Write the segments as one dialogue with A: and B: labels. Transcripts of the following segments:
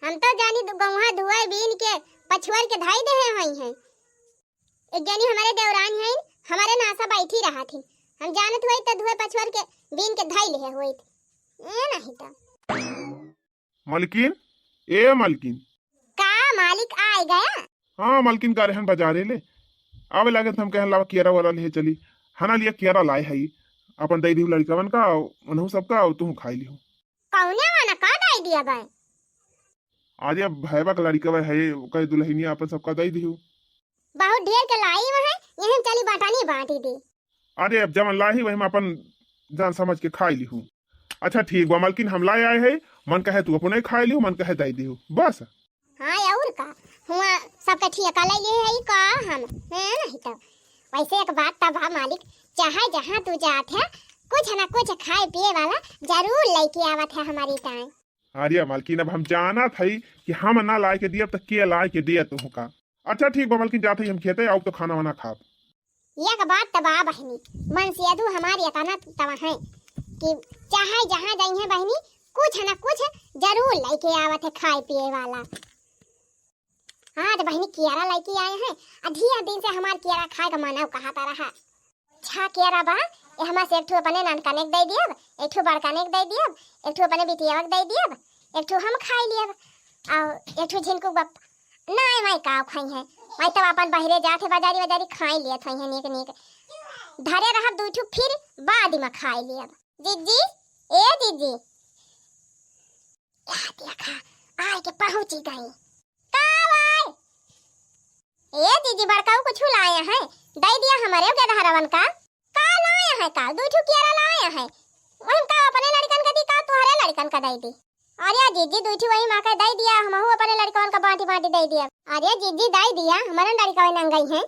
A: हम तो जानी गौहा धुआ बीन के पछुआर के धाई दे हई हैं। एक जानी हमारे देवरान हैं, हमारे नासा बैठी रहा थी। हम जानत हुई त धुए पछुआर के बीन के धाई ले हुई थी। ए नहीं तो
B: मालकिन, ए मालकिन
A: का मालिक आ गया।
B: हाँ मालकिन का रहन बाजारे ले आवे लागे हम कहन लावा केरा वाला ले चली हना लिया केरा लाए हई अपन दई दी लड़कवन का उन्हों सबका तू खाई लियो।
A: कौने वाला का दाई दिया बे।
B: आज अब भैबा का लड़का है कई दुल्हनिया अपन सबका दई दियो।
A: बहुत ढेर के लाई वह यहन चली बाटानी बांटी दी।
B: अरे अब जमन लाई वही मैं अपन जान समझ के खाई लिहूं। अच्छा ठीक बा मालकिन, हम लाए आए है, मन कहे तू अपने खाई लियो, मन कहे दई दियो बस।
A: हाँ और का हुआ सबका ठिका ले लिए है का हम है नहीं तो वैसे एक बात तब मालिक चाहे जहाँ तू जात है कुछ ना कुछ खाए पिए वाला जरूर लेके आवत है हमारी टाइम।
B: अरे मालकिन अब हम जाना थई कि हम ना लाए के दिया तो के लाए के दिया तू का। अच्छा ठीक बा मालकिन, जाते हम खेते आओ तो खाना वाना खाब।
A: एक बात तबा बहनी मन से अधू हमारी अकाना तवा है कि चाहे जहाँ जाई है बहनी कुछ ना कुछ जरूर लेके आवत है खाए पिए वाला। हाँ तो बहनी कियारा लेके आए हैं, अधिया दिन से हमार कियारा खाए का मानव कहता रहा। छा कियारा बा ए हमा से एक ठो अपने नानकाने के दे दियब, एक ठो बड़काने के दे दियब, एक ठो अपने बिटिया के दे दियब, एक ठो हम खाई लियब और एक ठो झिनको बप नहीं मैं का खाई है। मैं तो अपन बाहरे जाते बाजारी बाजारी खाई लिया था है नीक नीक धरे रहा दू ठो फिर बाद में खाई लियब। जीजी ए जीजी या देखा आए के पहुंची गई। ए दीदी बड़काऊ कुछ लाया है दे दिया हमारे के धारावन का लाया है का दू ठो केरा लाया है वही का अपने लड़कन का दी का तुम्हारे लड़कन का दे दी। अरे जीजी दू ठो वही मां का दे दिया, हमहु अपने लड़कन का बांटी बांटी दे दिया। अरे जीजी दे दिया हमारे लड़का नंग गई है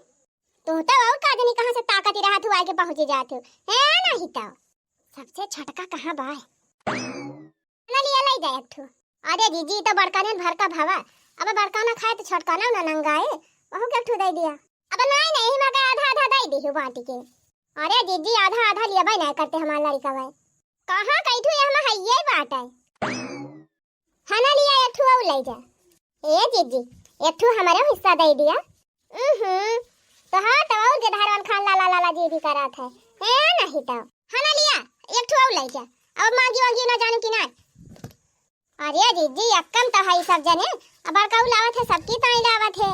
A: तू तो और का जनी कहां से ताकत ही रहा तू आके पहुंच जात है नहीं तो सबसे छटका कहां बा ना लिया ले जाए एक ठो। अरे जीजी तो बड़का ने भर का भावा अब बड़का ना खाए तो छटका ना नंगाए वह के ठू दे दिया। अब नहीं नहीं मगा आधा आधा दे दी बांटी के। अरे जीजी आधा आधा लिया भाई नहीं करते हमारा लड़का भाई कहां कई ठू हम है ये बात है खाना लिया एक ठू और ले जा। ए जीजी एक ठू हमारे हिस्सा दे दिया। तो हां तो और के धारवन खान ला ला ला जी भी करा था ए नहीं तो खाना लिया एक ठू और ले जा। अब मांगी वांगी ना जाने की ना। अरे जीजी यक्कम तो है सब जने अब बड़का लावत है सबकी ताई लावत है।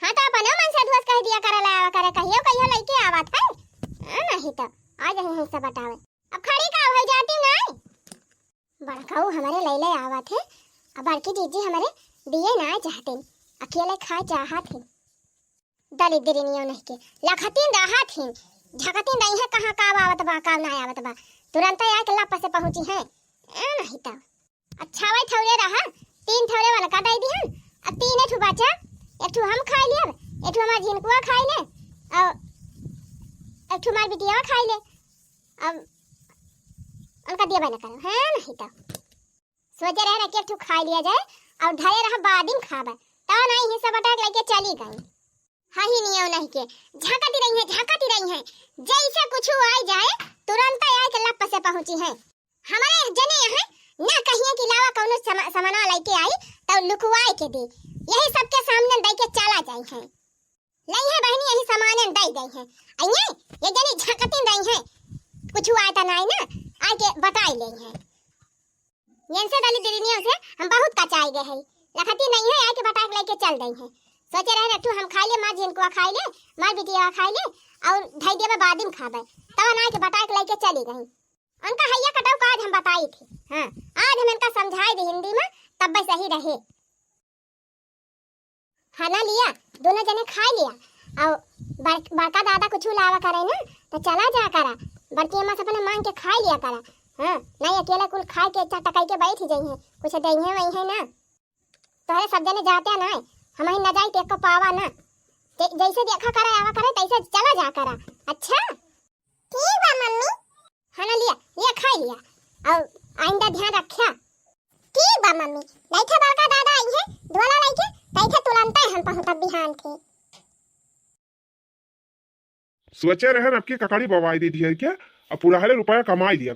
A: हाँ तो अपने मन से अधवस कह दिया करे लावा करे कहियो लेके आवत है नहीं तो आज ही सब बतावे। अब खड़ी का हो जाती नहीं बड़काऊ हमारे ले आवत है। अब बड़की जीजी हमारे दिए ना चाहते अकेले खा चाहत है दलित दिरनियो नहीं के लखतीन राहत है झकतीन नहीं है कहां का आवत बा का ना आवत बा तुरंत आके लप से पहुंची है नहीं तो अच्छा भाई थौरे रहा तीन थौरे वाला का दे दी अब तीन ठू बचा एक ठू हम खाई ले एक ठू हमार झिनकुआ खाई ले और एक ठू हमार बिटिया खाई ले। अब उनका दिया बना करो है नहीं तो सोचे रहे कि एक ठू खा लिया जाए और धरे रहा बादिम खाबा तो नहीं हिस्सा बटा लेके चली गई। हाँ ही नहीं नहीं के झांकती रही है जैसे कुछ आ जाए तुरंत आके लप से पहुंची है। हमारे जने यहाँ ना कहिए कि लावा कौनो सामान लेके आई तो लुकवाए के दी यही सबके सामने दे के चला जाई है नहीं है बहनी यही सामान दे गई है अइए ये जनी झकती रही है कुछ आता नहीं ना आके बताई ले है यन से दली दिनियों से हम बहुत कचाई गए है लखती नहीं है आके बता के लेके चल गई है। सोचे रहे रट्टू हम खाई ले मां जिनको खाई ले मां बिटिया खाई ले और धई देबे बादिम खाबे तब ना के बता के लेके चली गई। उनका हैया कटाव का आज हम बताई थी। हां आज हम इनका समझाई दी हिंदी में तब सही रहे। खाना लिया दोनों जने खा लिया और बड़का दादा कुछ लावा करे ना तो चला जा करा बड़की अम्मा से अपने मांग के खा लिया करा। हां नहीं अकेला कुल खा के चटकाई के बैठ जाई है कुछ दई है वही है ना तोरे सब जने जाते ना हम ही न जाई ते को पावा ना जैसे देखा करे आवा करे तैसे चला जा करा। अच्छा ठीक बा मम्मी खाना लिया खा लिया और आइंदा ध्यान रखिया। ठीक बा मम्मी लइका बड़का दादा आई है द्वाला लइके तैसे तुरंत हम पहुंचब बिहान थे।
B: सोचे रहे अब की ककड़ी बवाई दी है क्या अब पूरा हरे रुपया कमाई दिया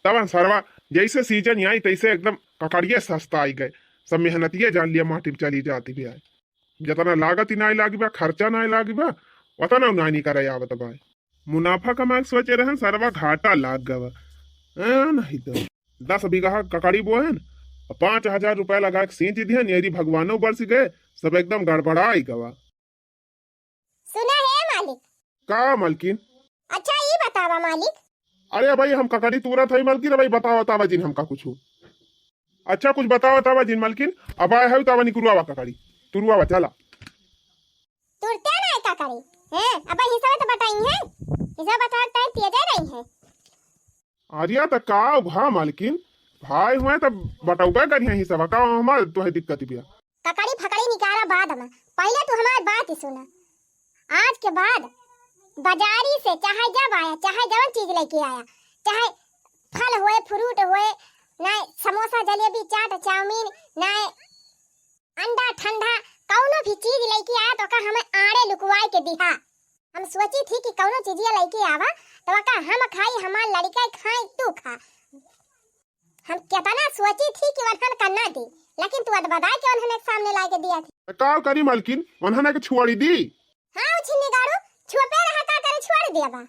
B: तब सरवा जैसे सीजन आई तैसे एकदम ककड़िए सस्ता आई गए, सब मेहनतिये जान लिया माटी में चली जाती भी आए, जितना लागत ही नहीं लागी बा, खर्चा नहीं लागी बा, उतना नहीं करे आवत बा। मुनाफा कमाए के सोचे रहन, सरवा घाटा लाग गवा। नहीं तो 10 बीघा ककड़ी बोहन, 5,000 रुपया लगा के सींच दिहन, यदि भगवानो बरस गए, सब एकदम गड़बड़ाई गवा।
A: सुना है मालिक?
B: का मलकिन?
A: अच्छा ये बतावा मालिक।
B: अरे भाई हम ककड़ी तुरत है मलकिन, भाई बताओ बतावा जिन हमका कुछ। अच्छा कुछ बताओ बतावा जिन मलकिन, अब आए है तावा निकुरुआवा ककड़ी तुरुआवा चला।
A: तुरते ना का करी हैं, अपन हिसाब तो बताई है, हिसाब बताते हैं पिए जा रही है।
B: आर्या त का भा मलकिन, भाई हुए तब बताऊबे करिया हिसाब का, हमार तो है दिक्कत बिया।
A: ककड़ी फकड़ी निकाला बाद में, पहले तू हमारी बात ही सुना। आज के बाद बाजारी से चाहे जब आया, चाहे जवन चीज लेके आया, चाहे फल हुए फ्रूट हुए, ना समोसा जलेबी चाट चाउमीन, ना अंडा ठंडा, कौनो भी चीज लेके आया तो का हमें आड़े लुकवाई के दिहा। हम सोची थी कि कौनो चीजिया लेके आवा तो का हम खाई, हमार लड़का खाई, तू खा। हम कितना सोची थी कि वरहन करना दी, लेकिन तू अद बता के उन्होंने सामने ला के दिया थी।
B: का करी मलकिन, उन्होंने के छुआड़ी दी।
A: हाँ उछिन्नी गाड़ू छुपे रहा का करे छोड़ दिया बा।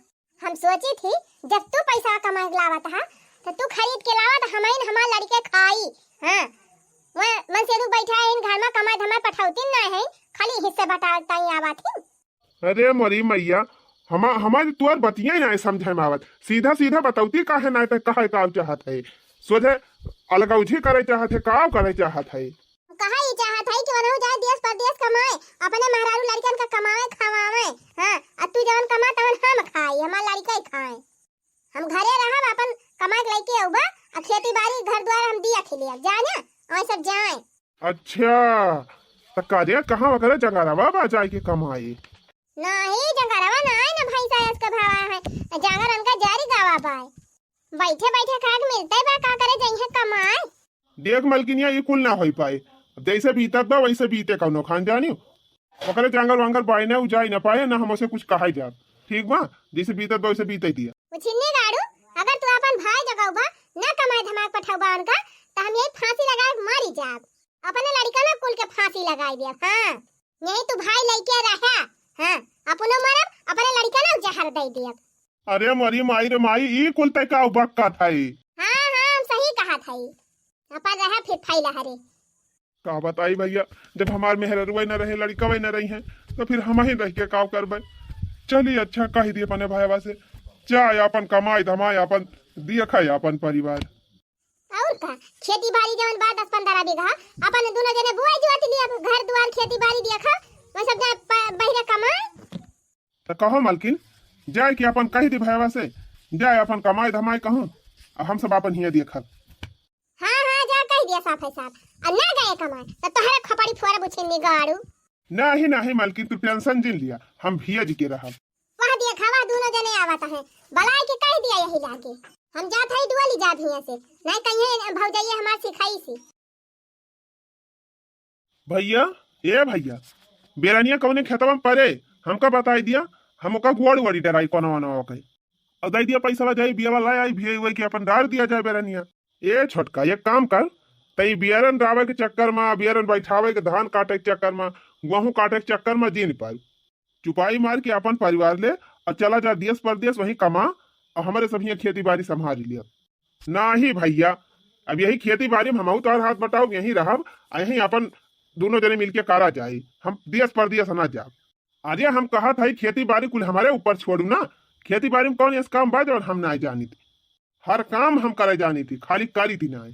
A: हम सोची थी जब तू पैसा कमा के लावा था तो तू खरीद के लावा तो हमाइन हमार लड़के खाई। हां मन से तू बैठा है इन घर में कमाई धमाई पठाउती ना है, खाली हिस्से बटाता ही आवा थी।
B: अरे मरी मैया, हमारे तुअर बतिया ही ना समझे में आवत, सीधा सीधा बताउती काहे ना त काहे काम चाहत है, सोझे अलगौझी करे चाहत है, का करे चाहत है।
A: कहा ही चाहत है कि वनहु जाए देश परदेश कमाए, अपने महारारू लड़कन का कमाए खवावे। हां अब तू जवन कमा तवन हम खाई, हमार लड़का ही खाए। हम घरे रहब अपन कमा के लेके आऊबा, आ खेती बाड़ी घर द्वार हम दिया खिलिया जाना और सब जाए।
B: अच्छा त काजे कहां वगैरह जगह रवा बा जाए के कमाई?
A: नहीं जंगरवा ना है ना भाई सायस का भावा है, जागर उनका जारी गावा पाए, बैठे बैठे खाक मिलते बा, का करे जइहे कमाए।
B: देख मलकिनिया ये कुल ना होई पाए, जैसे बीतत बा वैसे बीते कौनो खान जानी, ओकरे जंगल वांगल बाई ना उजाई ना पाए ना हमसे कुछ कहा जा, ठीक बा, जैसे बीतत बा वैसे बीते दिया।
A: उछिन्नी गाड़ू अगर तू अपन भाई जगाऊबा ना कमाए धमाक पठाऊबा उनका तो हम यही फांसी लगा के मारी जाब, अपने लड़का ना कुल के फांसी लगाई दिया। हां यही तू भाई लेके रहा, हां अपनो मरब, अपने लड़का ना जहर दे दिया।
B: अरे मरी माई रे माई, ई कुल तय का बक्का थाई।
A: हां हम सही कहा था, अपन रहा फिर फाइला हरे
B: का बताई भैया, जब हमार मेहररुआ न रहे, लड़का वही न रही है, तो फिर हम ही रह के काव करबे। चलिए अच्छा कह दिए अपने भाईवा से, चाहे अपन कमाई धमाई अपन दिया खाए अपन परिवार।
A: और का खेती बाड़ी जवन बा 10-15 बीघा अपन दोनों जने बुआई जोत लिया, घर द्वार खेती बाड़ी दिया खा, वो सब जा बहिरे कमाए।
B: तो कहो मलकिन, जाए कि अपन कह दी भाईवा से, जाए अपन कमाई धमाई कहूं, हम सब अपन हिया दिया खा।
A: हां हां जा कह दिया साफ है साफ, और ना गए कमाए तो तोहरे खपड़ी फोड़ बुछिन्नी गाड़ू।
B: नहीं नहीं मलकिन, तू टेंशन जिन लिया, हम भिया जी के रहब।
A: वहां दिया खावा दोनों जने आवत है, बलाय के कह दिया यही लागे, हम जात है दुआली जा भिया से, नहीं कहिए भौजाइए हमार सिखाई सी।
B: भैया ए भैया, बेरानिया कौने खेतवा में परे, हमका बताई दिया, हम ओका गुआड़ उड़ी डराई कोनो वनो के, और दई दिया पैसा जाई बियावा लाई आई भिए हुए के अपन डाल दिया जाए बेरानिया। ए छोटका एक काम कर, तई बियरन रावे के चक्कर में, बियरन बैठावे के, धान काटे के चक्कर में, गेहूं काटे के चक्कर में जी नहीं पाई, चुपाई मार के अपन परिवार ले और चला जा देश परदेश, वहीं कमा और हमारे सब यहाँ खेती बाड़ी संभाल लिया। ना ही भैया, अब यही खेती बाड़ी में हम तो हाथ बटाओ, यहीं रहब, यहीं अपन दोनों जने मिलके कारा जाए, हम देश परदेश ना जाब। अरे हम कहा था खेती बाड़ी कुल हमारे ऊपर छोड़ू ना, खेती बाड़ी में कौन ऐसा काम बाज और हम ना जानी थी, हर काम हम करे जानी थी, खाली करी थी ना।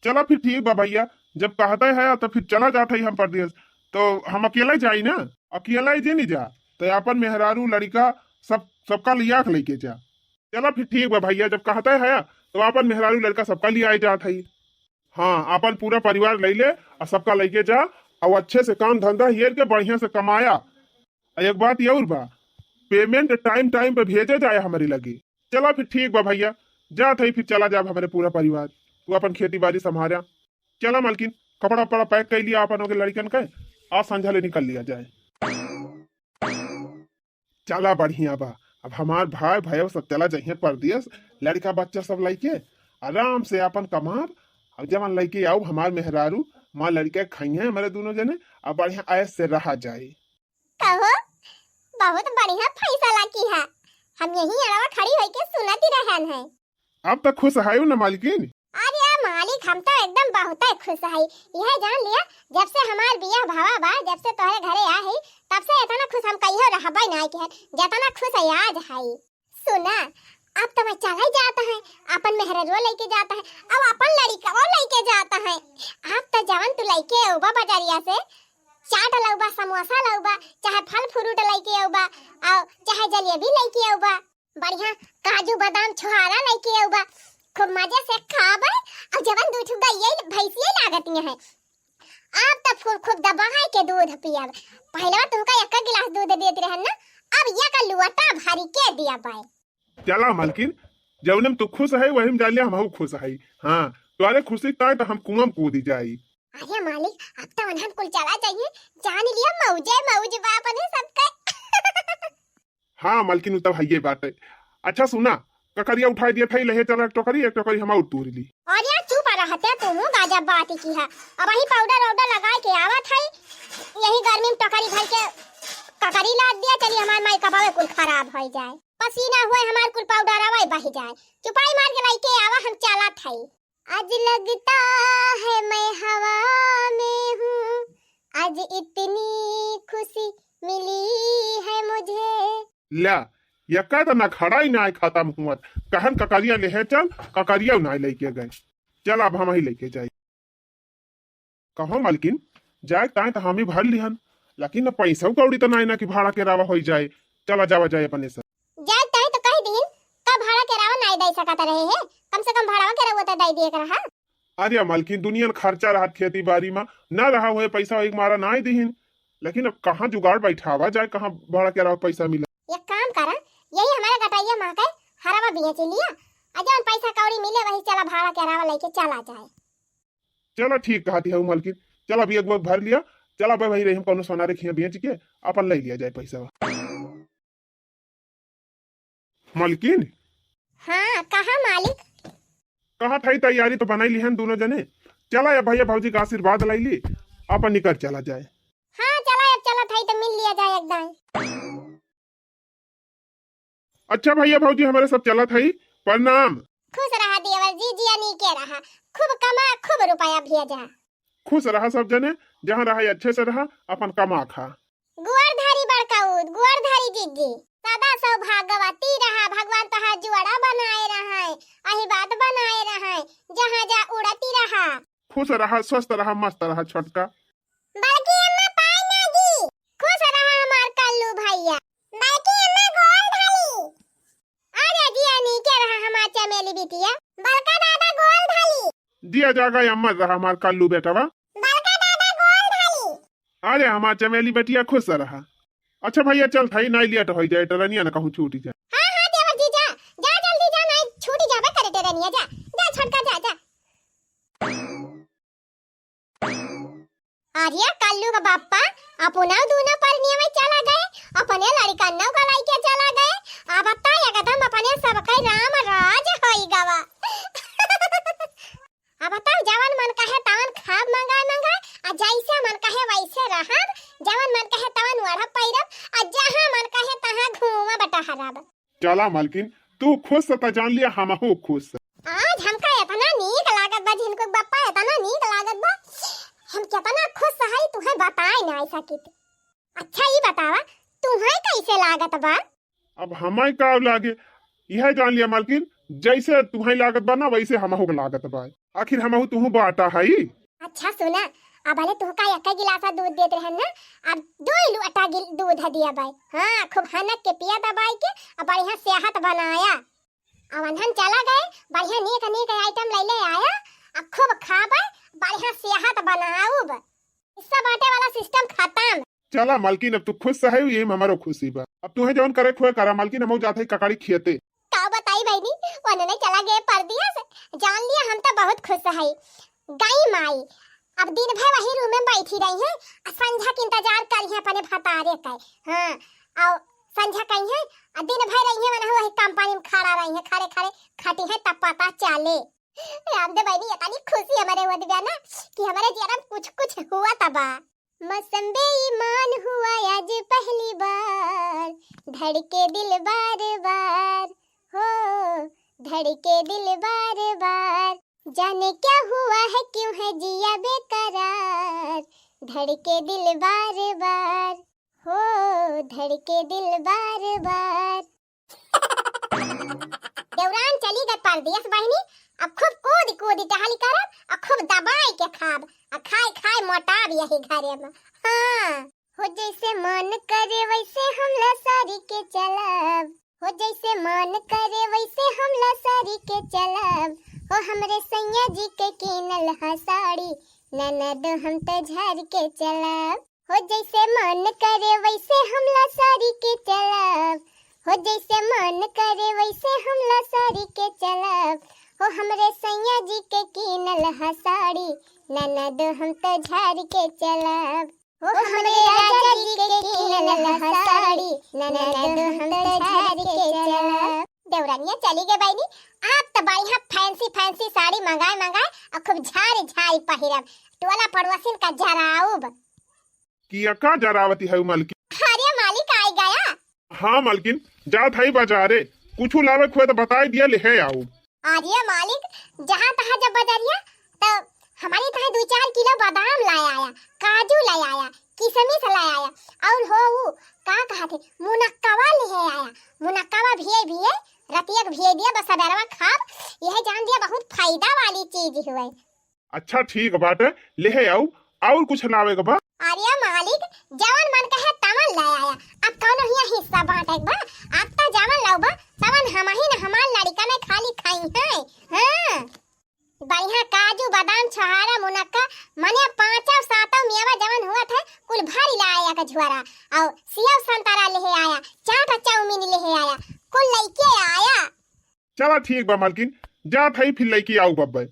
B: चलो फिर ठीक बा भैया, जब कहते है तो फिर चला जाता ही हम परदेश, तो हम अकेला जाई ना, अकेला ही जे नहीं जा, तो अपन मेहरारू लड़का सबका लिया के लेके जा। चलो फिर ठीक बा भैया, जब कहते है तो अपन मेहरारू लड़का सबका लिया ही जात है। हाँ अपन पूरा परिवार ले ले और सबका लेके जा, और अच्छे से काम धंधा हेर के बढ़िया से कमाया। एक बात ये और बा, पेमेंट टाइम टाइम पे भेजे जाए हमारी लगी। चलो फिर ठीक बा भैया, जात है फिर चला जा हमारे पूरा परिवार, तू अपन खेती बाड़ी संभाला। चला मालकिन, कपड़ा वपड़ा पैक कर लिया अपन के लड़कन के, आज संझा ले निकल लिया जाए। चला बढ़िया बा, अब हमार भाई भाई सब चला जाइए परदेश, लड़का बच्चा सब लेके आराम से अपन कमाब अब जब लड़के आओ हमार मेहरारू माँ लड़के खाई है हमारे दोनों जने अब बढ़िया ऐस से रहा जाए।
A: कहो बहुत बढ़िया फैसला की है। हम यही अड़वा खड़ी होके सुनती रहन है।
B: अब तक खुश है ना मालकिन?
A: अरे मालिक हम तो एकदम बहुत खुश है। यह जान लिया जब से हमार बियाह भावा बा जब से तोहरे घरे आ है तब से इतना खुश हम कहियो रहबे ना कि जितना खुश है आज है। सुना अब तो मैं चला जाता है अपन मेहररो लेके जाता है अब अपन लड़का वो लेके जाता है। अब तो जवान तू लेके औबा बाजारिया से चाट लौबा समोसा लौबा चाहे फल फ्रूट लेके औबा और चाहे जलेबी लेके औबा बढ़िया काजू बादाम छोहारा लेके औबा खूब मजे से खाबे और जवान दूध गइये भैंसिए लागती है। अब तो खूब खूब दबा के दूध पियाब। पहले तुमका एक गिलास दूध देते रहन ना अब ये का लुआटा भरी के दिया पाए।
B: चला मालकिन जौनम तू खुश है वही में जान लिया हम खुश है। हाँ तुम्हारे खुशी ताय तो हम कुआं कूदी जाई।
A: अरे मालिक अब तो अनहन कुल चला जाइए जान लिया मौजे मौज बाप ने सबका।
B: हाँ मालकिन तब है ये बात है। अच्छा सुना ककरिया उठाई दिया था लहे चला एक टोकरी हम उठ तोड़ ली।
A: और यार चुप रहते तुम गाजब बात की है। अब वही पाउडर वाउडर लगा के आवा था यही गर्मी में टोकरी भर के ककरी लाद दिया चली हमार माई कपावे कुल खराब हो जाए पसीना हुए हमार कुल पाउडर आवा बह जाए चुपाई मार के लाई के आवा हम चला था। आज लगता है मैं हवा में हूँ आज इतनी खुशी मिली है मुझे।
B: ला यक्का तो ना खड़ा ही ना खत्म हुआ कहन ककरिया ले चल ककरिया ना लेके गए। चल अब हम ही लेके जाए। कहो मालकिन जाए ताए तो हम ही भर लिहन लेकिन पैसा कौड़ी तो ना कि भाड़ा के रावा हो जाए। चला जावा जाए अपने से
A: जाए ताए तो कह दिन का भाड़ा के रावा नहीं दे सकता रहे है कम से कम भाड़ा के रावा तो दे दिए रहा।
B: अरे मालकिन दुनिया खर्चा रहा खेती बाड़ी में ना रहा हुए पैसा एक मारा ना ही दीन लेकिन अब कहाँ जुगाड़ बैठावा जाए कहाँ भाड़ा के रावा पैसा मिला।
A: एक काम करा यही हमारा गटाइया माँ का हरावा बेच लिया अजन पैसा कौड़ी मिले वही चला भाड़ा के रावा लेके चला जाए।
B: चलो ठीक कहती है मालकिन चल अभी एक भर लिया चला भाई रही हम कौन सोना रखिए बेच के अपन ले लिया जाए पैसा। मालकिन
A: हाँ कहा मालिक
B: कहा था तैयारी तो बनाई ली है दोनों जने। चला या भैया भाजी का आशीर्वाद लाई ली अपन निकल चला जाए।
A: हाँ चला अब चला था तो मिल लिया जाए एकदम।
B: अच्छा भैया भाजी हमारे सब चला था प्रणाम।
A: खुश रहा देवर जी जिया नी के रहा खूब कमा खूब रुपया भेजा।
B: खुश रहा सब जने जहाँ रहा अच्छे से रहा अपन कमा खा।
A: गुआरधारी बड़काऊद गुआरधारी जीजी सदा सौभाग्यवती रहा भगवान तोहार जुआड़ा बनाए रहा अही बात बनाए रहा जहाँ जा उड़ती रहा।
B: खुश रहा स्वस्थ रहा मस्त रहा छोटका।
A: बड़की अम्मा पाई ना दी खुश रहा हमार कल्लू भैया। बड़की अम्मा गोल ढाली अरे जिया नी के रहा हमार चमेली बिटिया। बड़का दादा गोल ढाली
B: दिया जागा अम्मा रहा हमार कल्लू बेटवा।
A: बड़का दादा गोल ढाली
B: अरे हमार चमेली बेटिया खुश रहा। अच्छा भैया चल थाई नहीं लिया तो हो जाए टरनिया ना कहूँ छूटी जाए।
A: हाँ हाँ देवर जी जा जा जल्दी जा नहीं छूटी जाबे करे टरनिया जा जा छोटका जा जा। अरे कल्लू का बाप्पा अपना दोनों परनिया में चला गए अपने लड़का नौ का लाइके चला गए। अब बता एकदम अपने सबका राम राज होई गवा। अब बताओ जवान मन कहे तवन खाब मंगा मंगा आ जैसे मन कहे वैसे रहब जवान मन कहे तवन वढ़ब पैरब आ जहां मन कहे तहां घूमा बटा हराब।
B: चला मालकिन तू खुश तो जान लिया हम हो खुश।
A: आज हमका इतना नीक लागत बा जिनको बप्पा इतना नीक लागत बा हम कितना खुश है तुहे बताए ना ऐसा की। अच्छा ये बतावा तुहे कैसे लागत बा।
B: अब हमारे का लागे यह जान लिया मालकिन जैसे तुम्हारी लागत बा ना वैसे हमहू लागत बा आखिर हमहू तुहू बाटा है।
A: अच्छा सुना अब अरे तुहका एक गिलासा दूध देते रहन ना अब 2 लोटा दूध दिया बाई। हाँ खूब हनक के पिया दबाई के अब बढ़िया सेहत बनाया। अब अनहन चला गए बढ़िया नीक नीक आइटम ले ले आया अब खूब खाबे बढ़िया सेहत बनाऊब इससे बाटे वाला सिस्टम खत्म।
B: चला मालकिन अब तू खुश है ये हमारो खुशी बा। अब तुहे जौन करे खोए करा मालकिन हम जाते ककड़ी खियते
A: का बताई बहनी ओने नहीं चला गए परदिया से जान लिया हम तो बहुत खुश है। गई माई अब दिन भर वही रूम में बैठी रही है संध्या के इंतजार करी है अपने भतारे का। हाँ और संध्या कही है दिन भर रही है वही कंपनी में खड़ा रही है खड़े खड़े खटी है तब पता चले। रामदेव भाई इतनी खुशी हमारे हुआ दिव्या ना कि हमारे जीवन में कुछ कुछ हुआ तबा। मौसम बेईमान हुआ आज पहली बार, धड़के दिल बार बार, हो धड़के दिल बार बार, जाने क्या हुआ है क्यों है जिया बेकरार, धड़के दिल बार बार, हो धड़के दिल बार बार। देवरान चली गई परदेस बहनी, अब खूब कूद कूद टहली करब, अब खूब दबाई के खाब, अब खाई खाई मोटाब यही घरे में। हाँ हो जैसे मन करे वैसे हम लसारी के चलब, हो जैसे मन करे वैसे हम लसारी के चलब, हो हमरे सैया जी के कीनल हा साड़ी, ननद हम तो झर के चलब, हो जैसे मन करे वैसे हम लसारी के चलब, हो जैसे मन करे वैसे हम लसारी के चलब, हो हमरे सैया जी के कीनल हा साड़ी, ननद हम तो झर के चलब, हो हमरे राजा जी के कीनल हा साड़ी, ननद हम तो झर के चलब। देवरानिया चली गई बहनी, आप तो बढ़िया फैंसी फैंसी साड़ी मंगाए और खूब झारी झारी पहिरब, टोला पड़ोसिन का जराऊब।
B: किया का जरावती है मालकिन?
A: अरे मालिक आई गया।
B: हाँ मालकिन, जात है बाजारे, कुछ लावे खोए तो बताई दिया ले है आओ।
A: अरे मालिक, जहाँ तहाँ जब बजरिया तो हमारे तहाँ 2-4 किलो बादाम लाया आया, काजू लाया आया, किशमिश लाया आया, और हो का कहा थे मुनक्कावा ले आया, मुनक्कावा भी रतियक भी दिया, बस सबेरवा खाब, यह जान दिया बहुत फायदा वाली चीज हुए।
B: अच्छा ठीक बाटे, ले आओ, और कुछ लावे बा?
A: अरे मालिक, जवन मन कहे तवन ले आया, अब कौन हिस्सा बांटे बा, अब तो जवन लाऊबा तवन हम ही न हमार लड़का ने खाली खाई है। हां बढ़िया काजू बादाम छहारा मुनक्का मने 5-7 मेवा जवन हुआ था कुल भारी लाया का झुआरा, और सेव संतरा ले आया, चाट चाउमीन ले आया, कुल लेके आया।
B: चला ठीक बा मालकिन, जात है फिर लेके आओ बब्बे।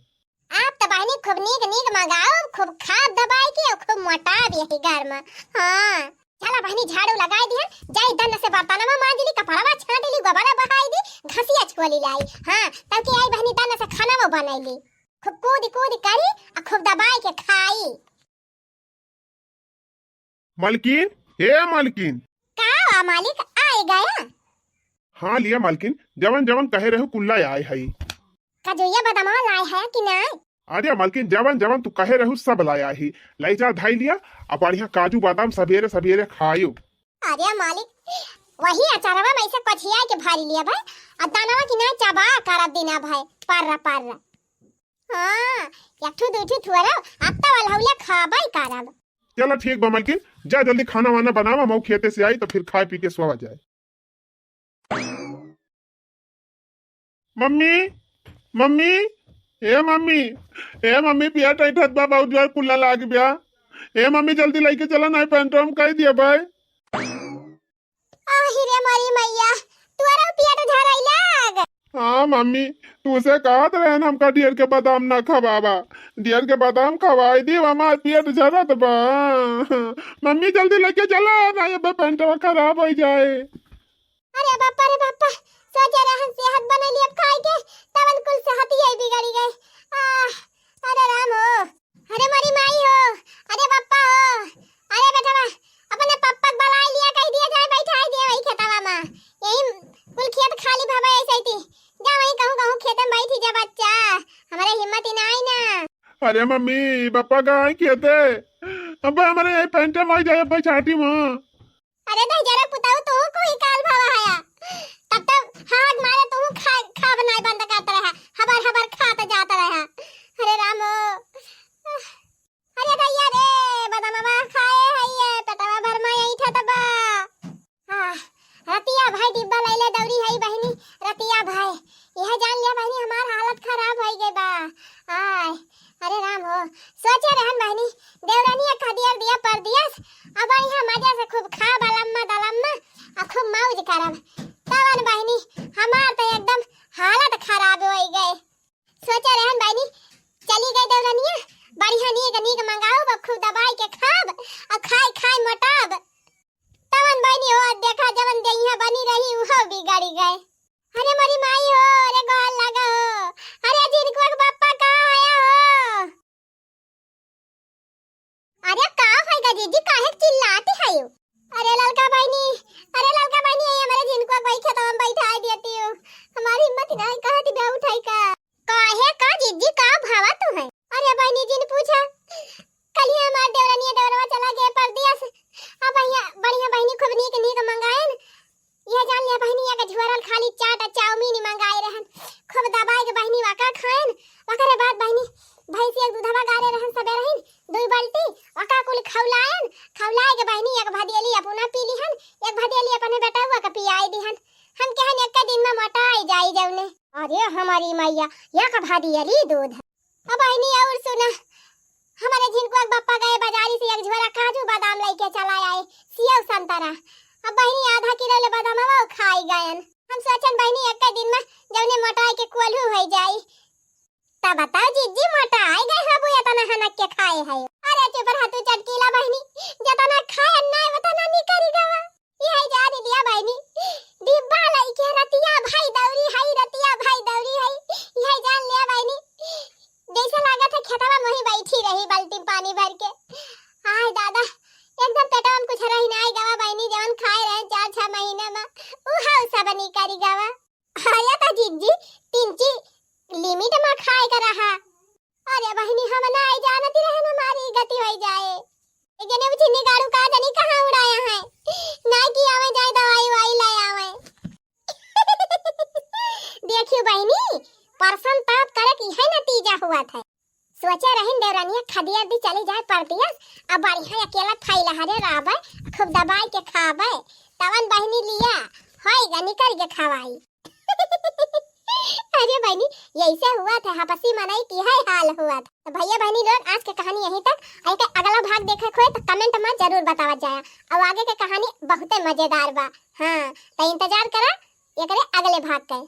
A: आप तो बहनी खूब नीक मंगाओ, खूब खाद दबाई के और खूब मोटा भी यही घर में। हाँ चला बहनी, झाड़ू लगाई दिया, जाई दन से बर्तन में मांज ली, कपड़वा छाट ली, गोबरा बहाई दी, घसिया छोली लाई। हाँ तब के आई बहनी दन से खाना वो बनाई ली, खूब कूद कूद करी और खूब दबाई के खाई।
B: मालकिन, हे मालकिन।
A: का मालिक आए गया?
B: हाँ लिया मालकिन, जवन जवन कहे रहो कुल्ला आए है।
A: कजुया बादाम लाए है कि नहीं?
B: अरे मालकिन, जवन जवन तू कहे रहो सब लाया ही, लाई जा धाई लिया, अब बढ़िया काजू बादाम सवेरे सवेरे खायो।
A: अरे मालिक, वही अचारवा में ऐसे कछिया के भारी लिया भाई, और दानवा की ना चबा करब देना भाई, पर हाँ एकठू दूठू थुरा अब तो वाला खाबाई करब।
B: चला ठीक बा मालकिन, जा जल्दी खाना वाना बनावा, मऊ खेते से आई तो फिर खाए पी के सोवा जाए। मम्मी मम्मी, ए मम्मी पिया टाइट बा, बहुत जोर कुल्ला लाग गया। ए मम्मी जल्दी लेके चला, नहीं पेंट्रोम कह दिया भाई।
A: आहिरे मारी मैया, तुअरा पिया तो झराई लाग।
B: हाँ मम्मी, तू से कहा तो रहन हमका डियर के बादाम ना खवावा, डियर के बादाम खवाई दी, हमार पेट झरत बा। मम्मी जल्दी लेके चला, ना ये पेंट्रोम खराब हो जाए।
A: अरे बापा, सोचे रहन सेहत बनैली, अब खाई के तवन कुल सेहत ही बिगड़ी गई। अरे राम हो, अरे मारी माई हो, अरे बापा हो, अरे बेटा अपने पप्पा के बुला लिया, कह दिया जाए बैठाई दिया वही खेतवा में, यही कुल खेत खाली भावा ऐसे ही जा, वही कहूं खेत में बैठी जा बच्चा, हमारे हिम्मत ही नहीं ना।
B: अरे मम्मी पापा कहाँ खेते, अब हमारे यही पेंटे में जाए बैठाटी में।
A: अरे नहीं जरा पुताऊ तू कोई काल भावा आया, तब तक हाथ मारे तू खा बनाई बंद करता रहा, हबर खाता जाता रहा। अरे रामो, अरे भैया रे बदामा खाए है पेटवा भर में यही था तबा। रतिया भाई डिब्बा लैले दौरी है बहनी, रतिया भाई यह जान लिया बहनी हमार हालत खराब हो गई बा। अरे राम हो, सोचे रहन बहनी देवरानी का दिया पर दिया, अब यहाँ मजा से खूब खा बलम्मा दलम्मा और खूब मौज करब, तवन बहनी हमार तो एकदम हालत खराब हो गए। सोचे रहन बहनी चली गई देवरानिया, बढ़िया नीक मंगाओ, खूब दबाई के खाब और खाई मोटाब, तवन बहनी हो देखा जवन देहिया बनी रही वो बिगड़ गए। अरे मरी माई हो, अरे गोल लगा हो, अरे जिनको बाप दिया या का भा दिया ली दूध। अब बहनी और सुना, हमारे झिनकुआ बापा गए बाजारी से एक झोरा काजू बादाम लेके चला आए, सेव संतरा। अब बहनी आधा किलो ले बादाम वो खाई गयन। हम सोचन बहनी एक दिन में जौने मोटाई के कोल्हू हो जाई। तब बताओ जीजी मोटाई गए हबो या तना हनक के खाए है। अरे चुप रह तू चटकीला बहनी, जतना खाए ना वतना नहीं करी गवा। ये है जा दिया बहनी, डिब्बा लइके रतिया भाई दौरी है, रतिया भाई दौरी है। ये जान लिया बहनी, जैसे लागत है खेतवा में ही बैठी रही बाल्टी पानी भर के। आय दादा, एकदम पेटवा में कुछ रही नहीं गवा बहनी, जवन खाए रहे 4-6 महीने में उ हाउ सब नहीं करी गवा। आया ता जीजी 3 लिमिट में खाए कर रहा। अरे बहनी हम ना आई जानती रहे ना, हमारी गति हो जाए। जने वो चिन्नी गाड़ू का जनी कहां उड़ाया है, ना कि आवे जाए दवाई वाई ले आवे। देखियो बहनी, परसन ताप करे कि है नतीजा हुआ था। सोचे रहन देवरानिया खदिया भी चली जाए पड़तिया, अब बढ़िया अकेला खाई लहरे रहबे, खूब दबाई के खाबे, तवन बहनी लिया होई गनी कर के खवाई। अरे बहनी यैसे हुआ था, हपसी मनाई की है हाल हुआ था। तो भैया बहनी लोग आज की कहानी यहीं तक। अगला भाग देखे खोए तो कमेंट में जरूर बतावा जाए। अब आगे की कहानी बहुत मजेदार बा। हाँ तो इंतजार करा एकरे अगले भाग के।